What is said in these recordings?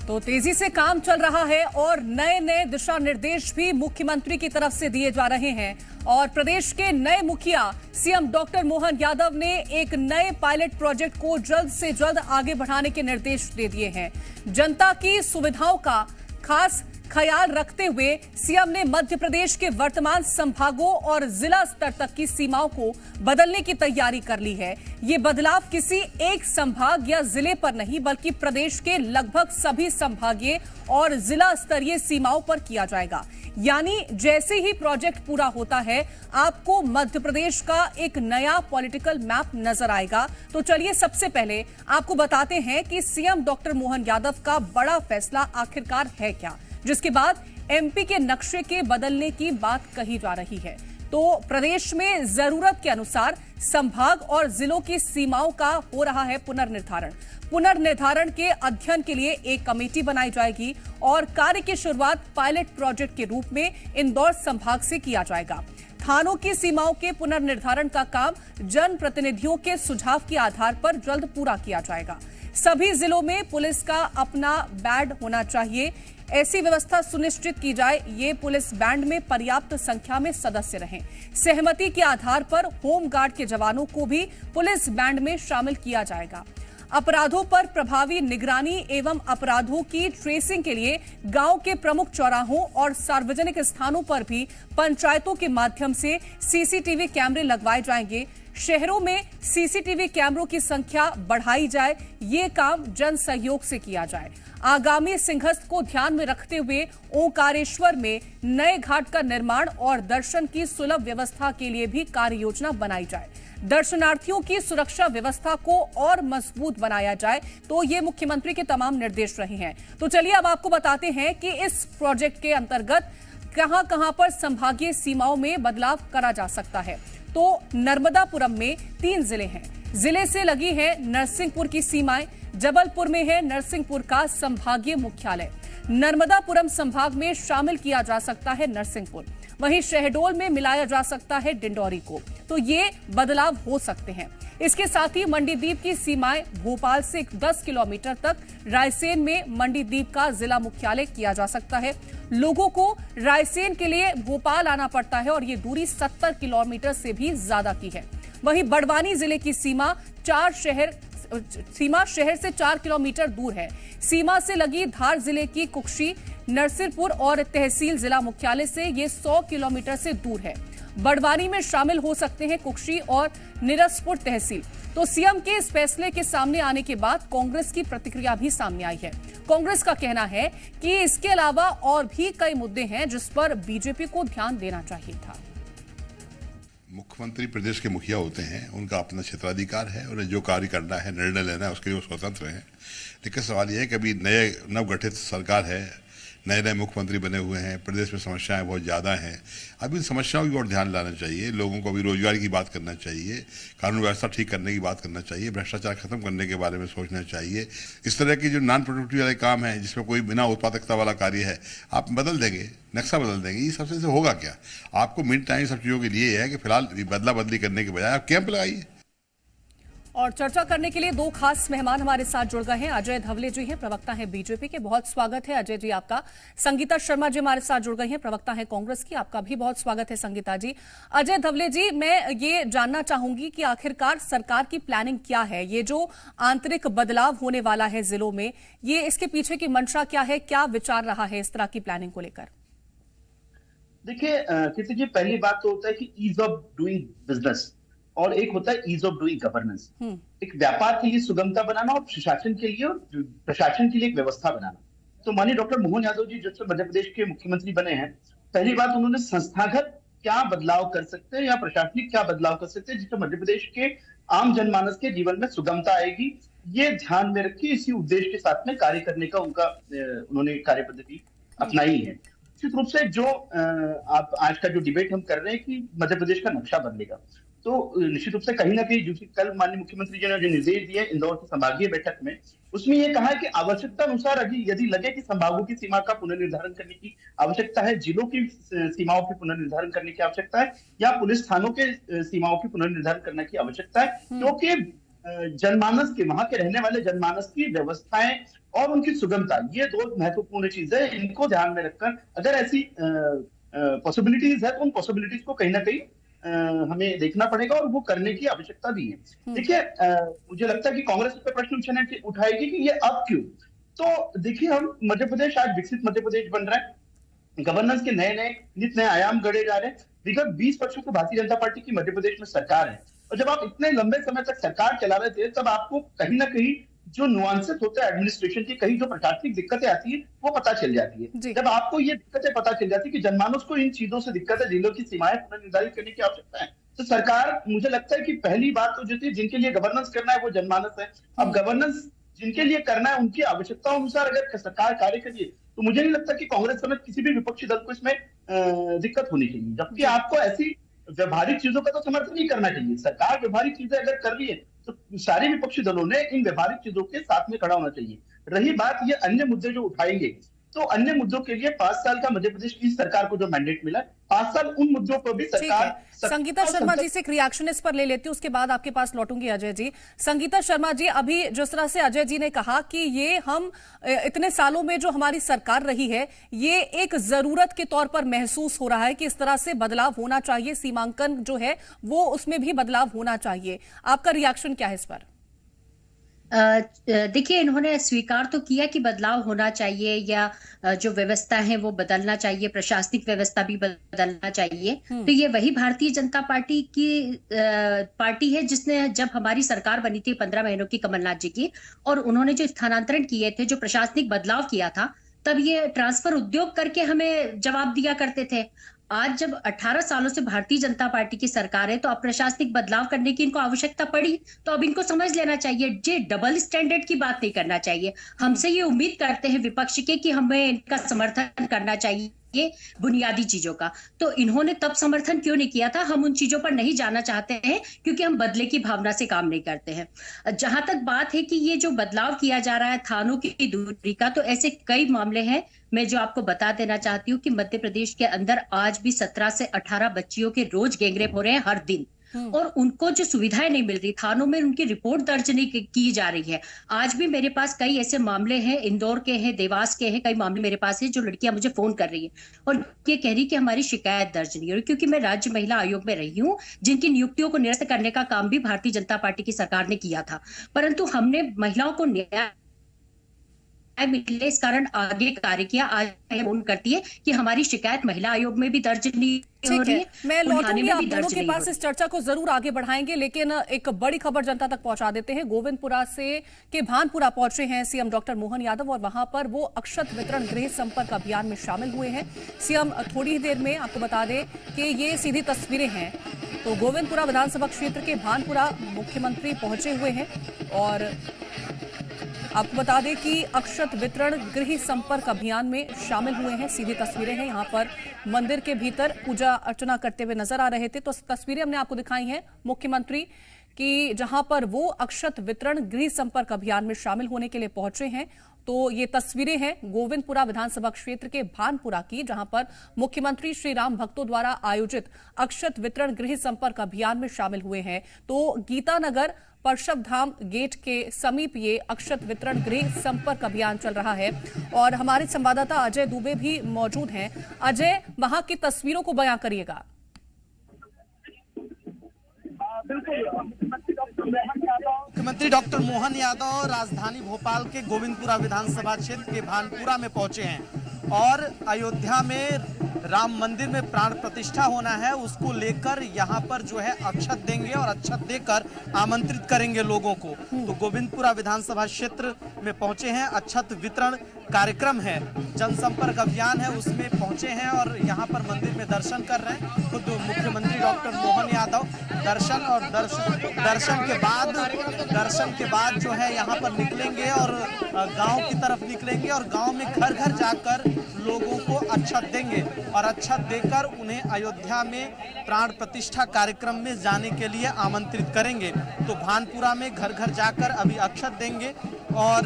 तो तेजी से काम चल रहा है और नए नए दिशा निर्देश भी मुख्यमंत्री की तरफ से दिए जा रहे हैं। और प्रदेश के नए मुखिया सीएम डॉक्टर मोहन यादव ने एक नए पायलट प्रोजेक्ट को जल्द से जल्द आगे बढ़ाने के निर्देश दे दिए हैं। जनता की सुविधाओं का खास ख्याल रखते हुए सीएम ने मध्य प्रदेश के वर्तमान संभागों और जिला स्तर तक की सीमाओं को बदलने की तैयारी कर ली है। ये बदलाव किसी एक संभाग या जिले पर नहीं बल्कि प्रदेश के लगभग सभी संभागीय और जिला स्तरीय सीमाओं पर किया जाएगा। यानी जैसे ही प्रोजेक्ट पूरा होता है आपको मध्य प्रदेश का एक नया पॉलिटिकल मैप नजर आएगा। तो चलिए सबसे पहले आपको बताते हैं कि सीएम डॉक्टर मोहन यादव का बड़ा फैसला आखिरकार है क्या, जिसके बाद एमपी के नक्शे के बदलने की बात कही जा रही है। तो प्रदेश में जरूरत के अनुसार संभाग और जिलों की सीमाओं का हो रहा है पुनर्निर्धारण के अध्ययन के लिए एक कमेटी बनाई जाएगी और कार्य की शुरुआत पायलट प्रोजेक्ट के रूप में इंदौर संभाग से किया जाएगा। थानों की सीमाओं के पुनर्निर्धारण का काम जनप्रतिनिधियों के सुझाव के आधार पर जल्द पूरा किया जाएगा। सभी जिलों में पुलिस का अपना बैंड होना चाहिए, ऐसी व्यवस्था सुनिश्चित की जाए। ये पुलिस बैंड में पर्याप्त संख्या में सदस्य रहें। सहमति के आधार पर होमगार्ड के जवानों को भी पुलिस बैंड में शामिल किया जाएगा। अपराधों पर प्रभावी निगरानी एवं अपराधों की ट्रेसिंग के लिए गांव के प्रमुख चौराहों और सार्वजनिक स्थानों पर भी पंचायतों के माध्यम से सीसीटीवी कैमरे लगवाए जाएंगे। शहरों में सीसीटीवी कैमरों की संख्या बढ़ाई जाए, ये काम जन सहयोग से किया जाए। आगामी सिंहस्थ को ध्यान में रखते हुए ओंकारेश्वर में नए घाट का निर्माण और दर्शन की सुलभ व्यवस्था के लिए भी कार्य योजना बनाई जाए। दर्शनार्थियों की सुरक्षा व्यवस्था को और मजबूत बनाया जाए। तो ये मुख्यमंत्री के तमाम निर्देश रहे हैं। तो चलिए अब आपको बताते हैं कि इस प्रोजेक्ट के अंतर्गत कहां-कहां पर संभागीय सीमाओं में बदलाव करा जा सकता है। तो नर्मदापुरम में 3 जिले हैं। जिले से लगी है नरसिंहपुर की सीमाएं। जबलपुर में है नरसिंहपुर का संभागीय मुख्यालय। नर्मदापुरम संभाग में शामिल किया जा सकता है नरसिंहपुर, वहीं शहडोल में मिलाया जा सकता है डिंडौरी को। तो ये बदलाव हो सकते हैं। इसके साथ ही मंडीदीप की सीमाएं भोपाल से 10 किलोमीटर तक, रायसेन में मंडीदीप का जिला मुख्यालय किया जा सकता है। लोगों को रायसेन के लिए भोपाल आना पड़ता है और ये दूरी 70 किलोमीटर से भी ज्यादा की है। वहीं बड़वानी जिले की सीमा शहर से 4 किलोमीटर दूर है। सीमा से लगी धार जिले की कुक्षी, नरसिंहपुर और तहसील जिला मुख्यालय से ये 100 किलोमीटर से दूर है। बड़वानी में शामिल हो सकते हैं कुक्षी और निरसपुर तहसील। तो सीएम के इस फैसले के सामने आने के बाद कांग्रेस की प्रतिक्रिया भी सामने आई है। कांग्रेस का कहना है कि इसके अलावा और भी कई मुद्दे हैं जिस पर बीजेपी को ध्यान देना चाहिए था। मुख्यमंत्री प्रदेश के मुखिया होते हैं, उनका अपना क्षेत्राधिकार है और जो कार्य करना है, निर्णय लेना है, उसके लिए वो स्वतंत्र है। लेकिन सवाल यह है कि अभी नए नवगठित सरकार है, नए नए मुख्यमंत्री बने हुए हैं, प्रदेश में समस्याएं बहुत ज़्यादा हैं। अभी इन समस्याओं की ओर ध्यान लाना चाहिए। लोगों को अभी रोजगार की बात करना चाहिए, कानून व्यवस्था ठीक करने की बात करना चाहिए, भ्रष्टाचार खत्म करने के बारे में सोचना चाहिए। इस तरह की जो नॉन प्रोडक्टिव वाले काम है, जिसमें कोई बिना उत्पादकता वाला कार्य है, आप बदल देंगे, नक्शा बदल देंगे। ये सबसे से होगा क्या? आपको मिड टाइम सब चीज़ों के लिए है कि फिलहाल बदला बदली करने के बजाय आप कैंप लगाइए। और चर्चा करने के लिए 2 खास मेहमान हमारे साथ जुड़ गए हैं। अजय धवले जी हैं, प्रवक्ता हैं बीजेपी के, बहुत स्वागत है अजय जी आपका। संगीता शर्मा जी हमारे साथ जुड़ गई हैं, प्रवक्ता हैं कांग्रेस की, आपका भी बहुत स्वागत है संगीता जी। अजय धवले जी, मैं ये जानना चाहूंगी कि आखिरकार सरकार की प्लानिंग क्या है? ये जो आंतरिक बदलाव होने वाला है जिलों में, ये इसके पीछे की मंशा क्या है, क्या विचार रहा है इस तरह की प्लानिंग को लेकर? देखिए कीर्ति जी, पहली बात तो होता है कि ईज ऑफ डूइंग बिजनेस और एक होता है ईज ऑफ डूइंग गवर्नेंस। एक व्यापार के लिए सुगमता बनाना और प्रशासन के लिए एक व्यवस्था बनाना। तो माननीय डॉक्टर मोहन यादव जी जब से मध्य प्रदेश के मुख्यमंत्री बने हैं, पहली बात उन्होंने संस्थागत क्या बदलाव कर सकते हैं या प्रशासनिक क्या बदलाव कर सकते हैं जिससे मध्य प्रदेश के आम जनमानस के जीवन में सुगमता आएगी, ये ध्यान में रखी इसी उद्देश्य के साथ में कार्य करने का उन्होंने कार्य पद्धति अपनाई है। निश्चित रूप से जो आप आज का जो डिबेट हम कर रहे हैं कि मध्य प्रदेश का नक्शा बदलेगा, तो निश्चित रूप से कहीं ना कहीं जो कल माननीय मुख्यमंत्री जी ने जो निर्देश दिए इंदौर की संभागीय बैठक में, उसमें यह कहा है कि आवश्यकता अनुसार यदि लगे कि संभागों की सीमा का पुनर्निर्धारण करने की आवश्यकता है, जिलों की सीमाओं की पुनर्निर्धारण करने की आवश्यकता है या पुलिस थानों के सीमाओं की पुनर्निर्धारण करने की आवश्यकता है, क्योंकि जनमानस के, वहां के रहने वाले जनमानस की व्यवस्थाएं और उनकी सुगमता, ये दो महत्वपूर्ण चीज है। इनको ध्यान में रखकर अगर ऐसी पॉसिबिलिटीज है तो उन पॉसिबिलिटीज को कहीं ना कहीं हमें देखना पड़ेगा और वो करने की आवश्यकता भी है। देखिए, मुझे लगता है कि कांग्रेस इस पर प्रश्न उठाएगी कि ये अब क्यों। तो देखिए, हम मध्य प्रदेश आज विकसित मध्य प्रदेश बन रहा है, गवर्नेंस के नए नए नित नए आयाम गढ़े जा रहे हैं। विगत 20 वर्षों से भारतीय जनता पार्टी की मध्य प्रदेश में सरकार है, और जब आप इतने लंबे समय तक सरकार चला रहे थे तब आपको कहीं ना कहीं जो नुआंसेस होते हैं एडमिनिस्ट्रेशन की, कहीं जो प्रशासनिक दिक्कतें आती है वो पता चल जाती है। जब आपको ये दिक्कतें पता चल जाती है कि जनमानस को इन चीजों से दिक्कत है, जिलों की सीमाएं पुनर्निर्धारित करने की आवश्यकता है, तो सरकार, मुझे लगता है कि पहली बात तो जो थी, जिनके लिए गवर्नेंस करना है वो जनमानस है। अब गवर्नेंस जिनके लिए करना है उनकी आवश्यकता अनुसार अगर सरकार कार्य करिए तो मुझे नहीं लगता कि कांग्रेस समेत किसी भी विपक्षी दल को इसमें दिक्कत होनी चाहिए। जबकि आपको ऐसी व्यवहारिक चीजों का तो समर्थन नहीं करना चाहिए। सरकार व्यवहारिक चीजें अगर कर रही है तो सारे विपक्षी दलों ने इन व्यवहारिक चीजों के साथ में खड़ा होना चाहिए। रही बात ये अन्य मुद्दे जो उठाएंगे, तो अन्य मुद्दों के लिए 5 साल का मध्य प्रदेश की सरकार को जो मैंडेट मिला, 5 साल उन मुद्दों पर भी सरकार। संगीता शर्मा जी से एक रिएक्शन इस पर ले लेती हूँ, उसके बाद आपके पास लौटूंगी अजय जी। संगीता शर्मा जी, अभी जिस तरह से अजय जी ने कहा कि ये हम इतने सालों में जो हमारी सरकार रही है, ये एक जरूरत के तौर पर महसूस हो रहा है कि इस तरह से बदलाव होना चाहिए, सीमांकन जो है वो उसमें भी बदलाव होना चाहिए। आपका रिएक्शन क्या है इस पर? देखिए, इन्होंने स्वीकार तो किया कि बदलाव होना चाहिए या जो व्यवस्था है वो बदलना चाहिए, प्रशासनिक व्यवस्था भी बदलना चाहिए। तो ये वही भारतीय जनता पार्टी की पार्टी है जिसने, जब हमारी सरकार बनी थी 15 महीनों की कमलनाथ जी की, और उन्होंने जो स्थानांतरण किए थे, जो प्रशासनिक बदलाव किया था, तब ये ट्रांसफर उद्योग करके हमें जवाब दिया करते थे। आज जब 18 सालों से भारतीय जनता पार्टी की सरकार है तो अब प्रशासनिक बदलाव करने की इनको आवश्यकता पड़ी, तो अब इनको समझ लेना चाहिए, ये डबल स्टैंडर्ड की बात नहीं करना चाहिए। हमसे ये उम्मीद करते हैं विपक्ष के कि हमें इनका समर्थन करना चाहिए बुनियादी चीजों का, तो इन्होंने तब समर्थन क्यों नहीं किया था? हम उन चीजों पर नहीं जाना चाहते हैं क्योंकि हम बदले की भावना से काम नहीं करते हैं। जहां तक बात है कि ये जो बदलाव किया जा रहा है थानों की दूरी का, तो ऐसे कई मामले हैं। मैं जो आपको बता देना चाहती हूँ कि मध्य प्रदेश के अंदर आज भी 17 से 18 बच्चियों के रोज गैंगरेप हो रहे हैं हर दिन, और उनको जो सुविधाएं नहीं मिल रही, थानों में उनकी रिपोर्ट दर्ज नहीं की जा रही है। आज भी मेरे पास कई ऐसे मामले हैं, इंदौर के हैं, देवास के हैं, कई मामले मेरे पास है जो लड़कियां मुझे फोन कर रही है और ये कह रही कि हमारी शिकायत दर्ज नहीं हो रही। क्योंकि मैं राज्य महिला आयोग में रही हूँ, जिनकी नियुक्तियों को निरस्त करने का काम भी भारतीय जनता पार्टी की सरकार ने किया था, परंतु हमने महिलाओं को न्याय मिले इस कारण आगे कार्य किया। आज फोन करती है कि हमारी शिकायत महिला आयोग में भी दर्ज नहीं हो रही है। मैं लौटूंगी आप दोनों के पास, इस चर्चा को जरूर आगे बढ़ाएंगे, लेकिन एक बड़ी खबर जनता तक पहुंचा देते हैं। गोविंदपुरा से के भानपुरा पहुंचे हैं सीएम डॉक्टर मोहन यादव और वहां पर वो अक्षत वितरण गृह संपर्क अभियान में शामिल हुए हैं। सीएम थोड़ी ही देर में, आपको बता दें कि ये सीधी तस्वीरें हैं, तो गोविंदपुरा विधानसभा क्षेत्र के भानपुरा मुख्यमंत्री पहुंचे हुए हैं और आपको बता दें कि अक्षत वितरण गृह संपर्क अभियान में शामिल हुए हैं। सीधी तस्वीरें हैं, यहाँ पर मंदिर के भीतर पूजा अर्चना करते हुए नजर आ रहे थे। तो तस्वीरें हमने आपको दिखाई हैं मुख्यमंत्री की, जहां पर वो अक्षत वितरण गृह संपर्क अभियान में शामिल होने के लिए पहुंचे हैं। तो ये तस्वीरें हैं गोविंदपुरा विधानसभा क्षेत्र के भानपुरा की, जहां पर मुख्यमंत्री श्री राम भक्तों द्वारा आयोजित अक्षत वितरण गृह संपर्क अभियान में शामिल हुए हैं। तो गीतानगर परशव धाम गेट के समीप ये अक्षत वितरण गृह संपर्क अभियान चल रहा है और हमारे संवाददाता अजय दुबे भी मौजूद हैं। अजय, वहां की तस्वीरों को बयां करिएगा। मुख्यमंत्री डॉक्टर मोहन यादव राजधानी भोपाल के गोविंदपुरा विधानसभा क्षेत्र के भानपुरा में पहुंचे हैं और अयोध्या में राम मंदिर में प्राण प्रतिष्ठा होना है, उसको लेकर यहाँ पर जो है अक्षत देंगे और अक्षत देकर आमंत्रित करेंगे लोगों को। तो गोविंदपुरा विधानसभा क्षेत्र में पहुंचे हैं, अक्षत वितरण कार्यक्रम है, जनसंपर्क अभियान है, उसमें पहुंचे हैं और यहाँ पर मंदिर में दर्शन कर रहे हैं। खुद तो मुख्यमंत्री डॉक्टर मोहन यादव दर्शन के बाद जो है यहाँ पर निकलेंगे और गांव की तरफ निकलेंगे और गांव में घर घर जाकर लोगों को अक्षत देंगे और अक्षत देकर उन्हें अयोध्या में प्राण प्रतिष्ठा कार्यक्रम में जाने के लिए आमंत्रित करेंगे। तो भानपुरा में घर घर जाकर अभी अक्षत देंगे और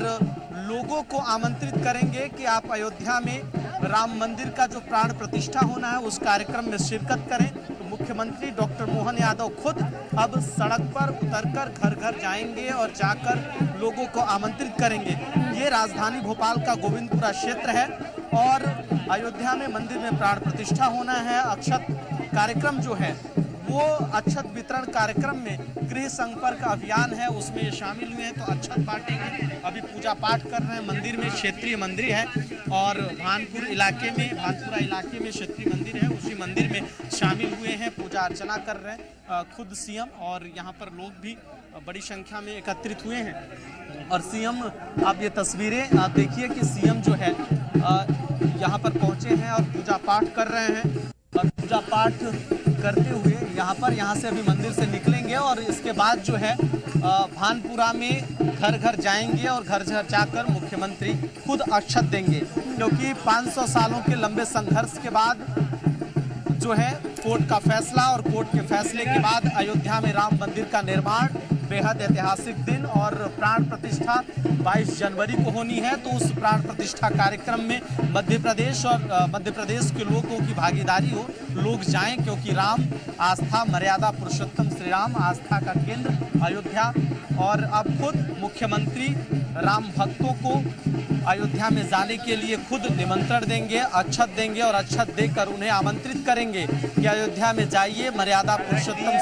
लोगों को आमंत्रित करेंगे कि आप अयोध्या में राम मंदिर का जो प्राण प्रतिष्ठा होना है उस कार्यक्रम में शिरकत करें। तो मुख्यमंत्री डॉक्टर मोहन यादव खुद अब सड़क पर उतरकर घर घर जाएंगे और जाकर लोगों को आमंत्रित करेंगे। ये राजधानी भोपाल का गोविंदपुरा क्षेत्र है और अयोध्या में मंदिर में प्राण प्रतिष्ठा होना है। अक्षत कार्यक्रम जो है वो अक्षत वितरण कार्यक्रम में गृह संपर्क अभियान है, उसमें ये शामिल हुए हैं। तो अक्षत बांटेंगे, अभी पूजा पाठ कर रहे हैं मंदिर में। क्षेत्रीय मंदिर है और भानपुरा इलाके में क्षेत्रीय मंदिर है, उसी मंदिर में शामिल हुए हैं, पूजा अर्चना कर रहे हैं खुद सीएम। और यहाँ पर लोग भी बड़ी संख्या में एकत्रित हुए हैं। और सीएम, आप ये तस्वीरें आप देखिए कि सीएम जो है यहाँ पर पहुँचे हैं और पूजा पाठ कर रहे हैं। और पूजा पाठ करते हुए यहाँ से अभी मंदिर से निकलेंगे और इसके बाद जो है भानपुरा में घर घर जाएंगे और घर घर जाकर मुख्यमंत्री खुद अक्षत देंगे, क्योंकि 500 सालों के लंबे संघर्ष के बाद जो है कोर्ट का फैसला और कोर्ट के फैसले के बाद अयोध्या में राम मंदिर का निर्माण बेहद ऐतिहासिक दिन और प्राण प्रतिष्ठा 22 जनवरी को होनी है। तो उस प्राण प्रतिष्ठा कार्यक्रम में मध्य प्रदेश के लोगों की भागीदारी हो, लोग जाएं, क्योंकि राम आस्था मर्यादा पुरुषोत्तम श्री राम आस्था का केंद्र अयोध्या। और अब खुद मुख्यमंत्री राम भक्तों को अयोध्या में जाने के लिए खुद निमंत्रण देंगे, अक्षत देंगे और अक्षत देकर उन्हें आमंत्रित करेंगे कि अयोध्या में जाइए, मर्यादा पुरुषोत्तम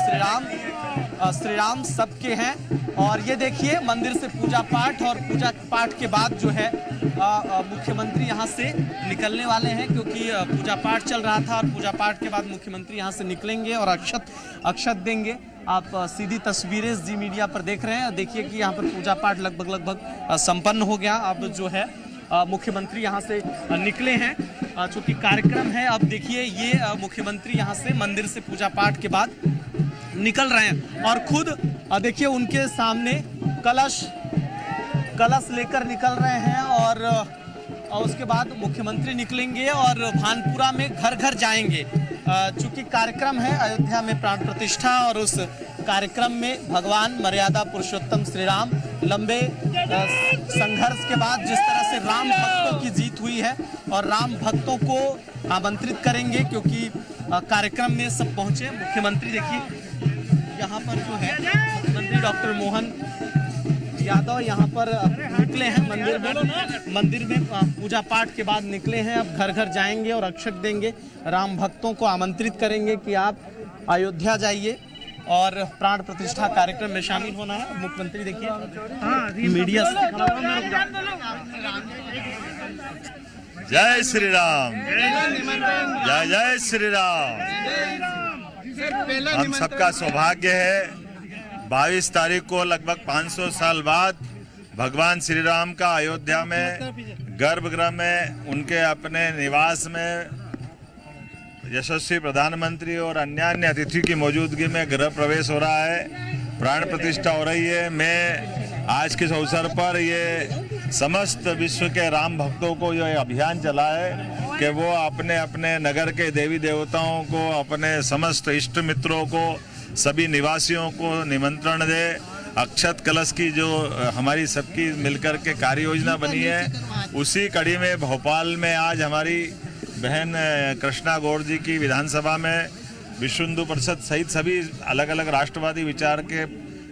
श्री राम सबके हैं। और ये देखिए मंदिर से पूजा पाठ, और पूजा पाठ के बाद जो है मुख्यमंत्री यहाँ से निकलने वाले हैं, क्योंकि पूजा पाठ चल रहा था और पूजा पाठ के बाद मुख्यमंत्री यहाँ से निकलेंगे और अक्षत देंगे। आप सीधी तस्वीरें जी मीडिया पर देख रहे हैं। देखिए कि यहाँ पर पूजा पाठ लगभग संपन्न हो गया। अब जो है मुख्यमंत्री यहाँ से निकले हैं, चूँकि कार्यक्रम है। अब देखिए ये मुख्यमंत्री यहाँ से मंदिर से पूजा पाठ के बाद निकल रहे हैं और खुद देखिए उनके सामने कलश लेकर निकल रहे हैं। और उसके बाद मुख्यमंत्री निकलेंगे और भानपुरा में घर घर जाएंगे, चूँकि कार्यक्रम है अयोध्या में प्राण प्रतिष्ठा। और उस कार्यक्रम में भगवान मर्यादा पुरुषोत्तम श्री राम लंबे संघर्ष के बाद जिस तरह से राम भक्तों की जीत हुई है और राम भक्तों को आमंत्रित करेंगे, क्योंकि कार्यक्रम में सब पहुंचे। मुख्यमंत्री देखिए यहाँ पर जो है मुख्यमंत्री डॉक्टर मोहन यादव यहाँ पर निकले हैं मंदिर में पूजा पाठ के बाद निकले हैं। अब घर घर जाएंगे और अक्षत देंगे, राम भक्तों को आमंत्रित करेंगे कि आप अयोध्या जाइए और प्राण प्रतिष्ठा कार्यक्रम में शामिल होना है। मुख्यमंत्री देखिए मीडिया से जय श्री राम, जय जय श्री राम। हम सबका सौभाग्य है 22 तारीख को लगभग 500 साल बाद भगवान श्री राम का अयोध्या में गर्भगृह में उनके अपने निवास में यशस्वी प्रधानमंत्री और अन्य अतिथि की मौजूदगी में गृह प्रवेश हो रहा है, प्राण प्रतिष्ठा हो रही है। मैं आज के अवसर पर ये समस्त विश्व के राम भक्तों को ये अभियान चला है कि वो अपने अपने नगर के देवी देवताओं को, अपने समस्त इष्ट मित्रों को, सभी निवासियों को निमंत्रण दे। अक्षत कलश की जो हमारी सबकी मिलकर के कार्य योजना बनी है, उसी कड़ी में भोपाल में आज हमारी बहन कृष्णा गौड़ जी की विधानसभा में विश्व हिंदू परिषद सहित सभी अलग अलग राष्ट्रवादी विचार के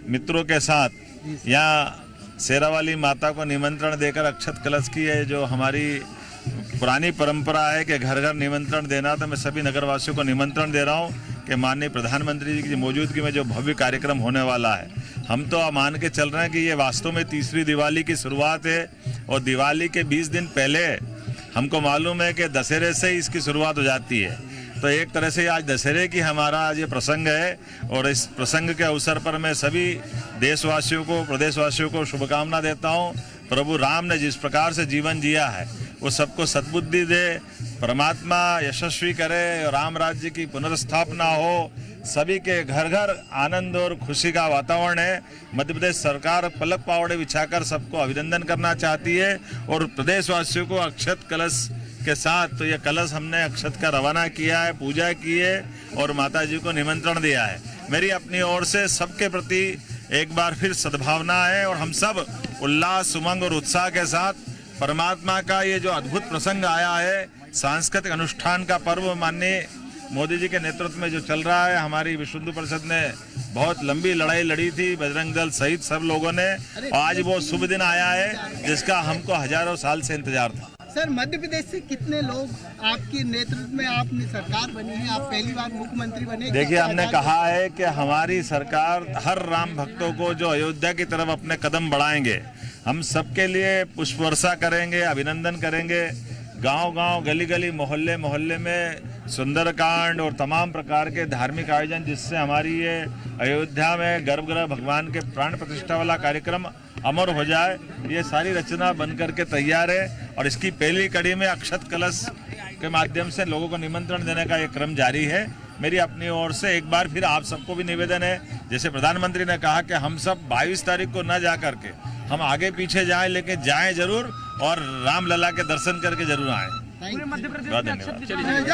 मित्रों के साथ यहाँ शेरावाली माता को निमंत्रण देकर अक्षत कलश की है, जो हमारी पुरानी परंपरा है कि घर घर निमंत्रण देना। तो मैं सभी नगरवासियों को निमंत्रण दे रहा हूँ कि माननीय प्रधानमंत्री जी की मौजूदगी में जो भव्य कार्यक्रम होने वाला है, हम तो मान के चल रहे हैं कि ये वास्तव में तीसरी दिवाली की शुरुआत है। और दिवाली के 20 दिन पहले हमको मालूम है कि दशहरे से ही इसकी शुरुआत हो जाती है। तो एक तरह से आज दशहरे की हमारा आज ये प्रसंग है और इस प्रसंग के अवसर पर मैं सभी देशवासियों को, प्रदेशवासियों को शुभकामना देता हूँ। प्रभु राम ने जिस प्रकार से जीवन जिया है वो सबको सद्बुद्धि दे, परमात्मा यशस्वी करे, राम राज्य की पुनर्स्थापना हो, सभी के घर घर आनंद और खुशी का वातावरण है। मध्य प्रदेश सरकार पलक पावड़े बिछाकर सबको अभिनंदन करना चाहती है और प्रदेशवासियों को अक्षत कलश के साथ, तो ये कलश हमने अक्षत का रवाना किया है, पूजा की है और माता जी को निमंत्रण दिया है। मेरी अपनी ओर से सबके प्रति एक बार फिर सद्भावना है और हम सब उल्लास, उमंग और उत्साह के साथ परमात्मा का ये जो अद्भुत प्रसंग आया है, सांस्कृतिक अनुष्ठान का पर्व माननीय मोदी जी के नेतृत्व में जो चल रहा है, हमारी विश्व हिंदू परिषद ने बहुत लंबी लड़ाई लड़ी थी, बजरंग दल सहित सब लोगों ने। आज वो शुभ दिन आया है जिसका हमको हजारों साल से इंतजार था। सर, मध्य प्रदेश से कितने लोग आपके नेतृत्व में आपने सरकार बनी है, आप पहली बार मुख्यमंत्री बने? देखिए, हमने कहा है कि हमारी सरकार हर राम भक्तों को जो अयोध्या की तरफ अपने कदम बढ़ाएंगे, हम सबके लिए पुष्प वर्षा करेंगे, अभिनंदन करेंगे। गांव-गांव, गली-गली, मोहल्ले-मोहल्ले में सुंदरकांड और तमाम प्रकार के धार्मिक आयोजन, जिससे हमारी ये अयोध्या में गर्भगृह भगवान के प्राण प्रतिष्ठा वाला कार्यक्रम अमर हो जाए, ये सारी रचना बन करके तैयार है। और इसकी पहली कड़ी में अक्षत कलश के माध्यम से लोगों को निमंत्रण देने का ये क्रम जारी है। मेरी अपनी ओर से एक बार फिर आप सबको भी निवेदन है, जैसे प्रधानमंत्री ने कहा कि हम सब 22 तारीख को न जा करके हम आगे पीछे जाएं, लेकिन जाएं जरूर और रामलला के दर्शन करके जरूर आएं। पूरे मध्य प्रदेश बहुत में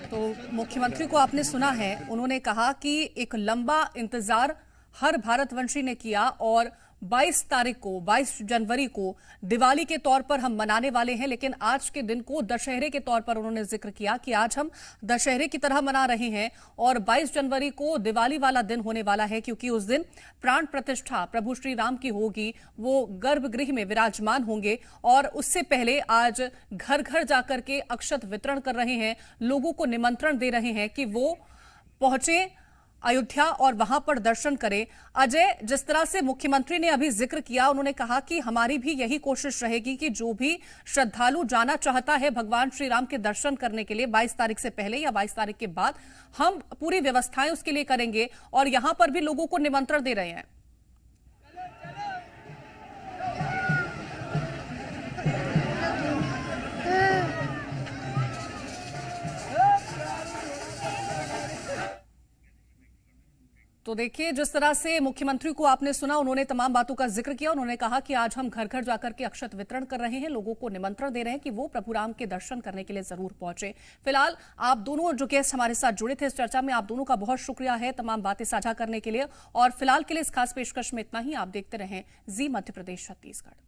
तो मुख्यमंत्री को आपने सुना है, उन्होंने कहा कि एक लंबा इंतजार हर भारतवंशी ने किया और 22 तारीख को, 22 जनवरी को दिवाली के तौर पर हम मनाने वाले हैं, लेकिन आज के दिन को दशहरे के तौर पर उन्होंने जिक्र किया कि आज हम दशहरे की तरह मना रहे हैं और 22 जनवरी को दिवाली वाला दिन होने वाला है, क्योंकि उस दिन प्राण प्रतिष्ठा प्रभु श्री राम की होगी। वो गर्भगृह में विराजमान होंगे और उससे पहले आज घर घर जाकर के अक्षत वितरण कर रहे हैं, लोगों को निमंत्रण दे रहे हैं कि वो पहुंचे अयोध्या और वहां पर दर्शन करें। अजय, जिस तरह से मुख्यमंत्री ने अभी जिक्र किया, उन्होंने कहा कि हमारी भी यही कोशिश रहेगी कि जो भी श्रद्धालु जाना चाहता है भगवान श्री राम के दर्शन करने के लिए 22 तारीख से पहले या 22 तारीख के बाद, हम पूरी व्यवस्थाएं उसके लिए करेंगे और यहां पर भी लोगों को निमंत्रण दे रहे हैं। तो देखिए, जिस तरह से मुख्यमंत्री को आपने सुना, उन्होंने तमाम बातों का जिक्र किया। उन्होंने कहा कि आज हम घर घर जाकर के अक्षत वितरण कर रहे हैं, लोगों को निमंत्रण दे रहे हैं कि वो प्रभु राम के दर्शन करने के लिए जरूर पहुंचे। फिलहाल आप दोनों जो गेस्ट हमारे साथ जुड़े थे इस चर्चा में, आप दोनों का बहुत शुक्रिया है तमाम बातें साझा करने के लिए। और फिलहाल के लिए इस खास पेशकश में इतना ही। आप देखते रहें जी मध्य प्रदेश छत्तीसगढ़।